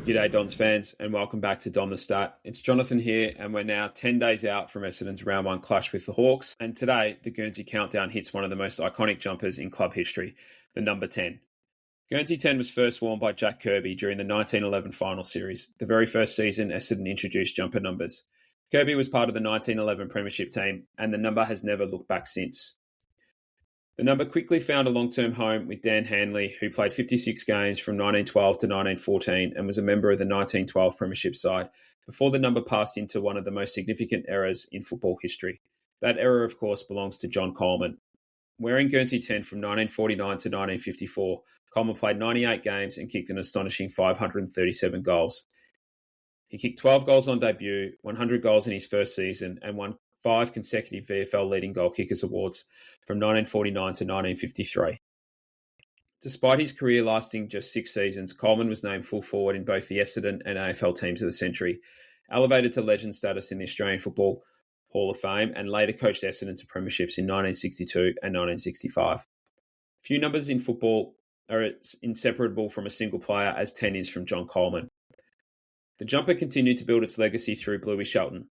G'day Dons fans and welcome back to Don the Stat. It's Jonathan here and we're now 10 days out from Essendon's round 1 clash with the Hawks, and today the Guernsey countdown hits one of the most iconic jumpers in club history, the number 10. Guernsey 10 was first worn by Jack Kirby during the 1911 final series, the very first season Essendon introduced jumper numbers. Kirby was part of the 1911 Premiership team and the number has never looked back since. The number quickly found a long-term home with Dan Hanley, who played 56 games from 1912 to 1914 and was a member of the 1912 Premiership side, before the number passed into one of the most significant eras in football history. That era, of course, belongs to John Coleman. Wearing Guernsey 10 from 1949 to 1954, Coleman played 98 games and kicked an astonishing 537 goals. He kicked 12 goals on debut, 100 goals in his first season, and won 5 consecutive VFL Leading Goal Kickers awards from 1949 to 1953. Despite his career lasting just 6 seasons, Coleman was named full forward in both the Essendon and AFL teams of the century, elevated to legend status in the Australian Football Hall of Fame, and later coached Essendon to premierships in 1962 and 1965. Few numbers in football are inseparable from a single player as 10 is from John Coleman. The jumper continued to build its legacy through Bluey Shelton,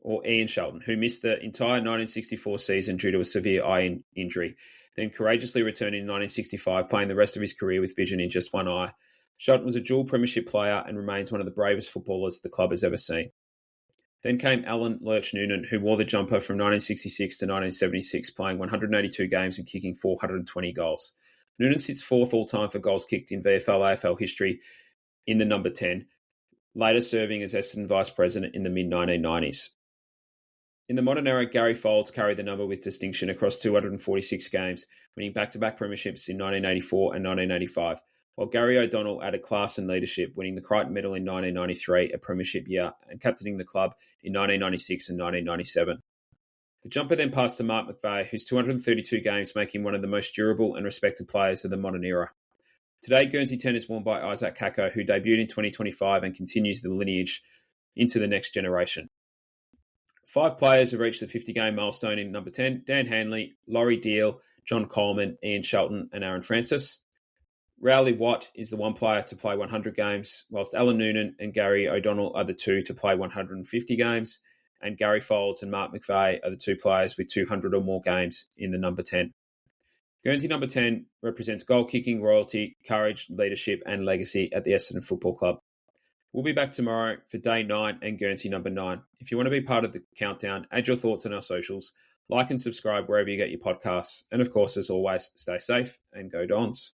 or Ian Shelton, who missed the entire 1964 season due to a severe eye injury, then courageously returned in 1965, playing the rest of his career with vision in just one eye. Shelton was a dual premiership player and remains one of the bravest footballers the club has ever seen. Then came Alan Lurch Noonan, who wore the jumper from 1966 to 1976, playing 182 games and kicking 420 goals. Noonan sits 4th all-time for goals kicked in VFL-AFL history in the number 10, later serving as Essendon vice president in the mid-1990s. In the modern era, Gary Folds carried the number with distinction across 246 games, winning back-to-back premierships in 1984 and 1985, while Gary O'Donnell added class and leadership, winning the Crichton Medal in 1993, a premiership year, and captaining the club in 1996 and 1997. The jumper then passed to Mark McVeigh, whose 232 games make him one of the most durable and respected players of the modern era. Today, Guernsey 10 is worn by Isaac Kako, who debuted in 2025 and continues the lineage into the next generation. 5 players have reached the 50-game milestone in number 10: Dan Hanley, Laurie Deal, John Coleman, Ian Shelton, and Aaron Francis. Rowley Watt is the one player to play 100 games, whilst Alan Noonan and Gary O'Donnell are the 2 to play 150 games, and Gary Folds and Mark McVeigh are the 2 players with 200 or more games in the number 10. Guernsey number 10 represents goal-kicking, royalty, courage, leadership, and legacy at the Essendon Football Club. We'll be back tomorrow for day 9 and Guernsey number 9. If you want to be part of the countdown, add your thoughts on our socials, like and subscribe wherever you get your podcasts, and of course, as always, stay safe and go Dons.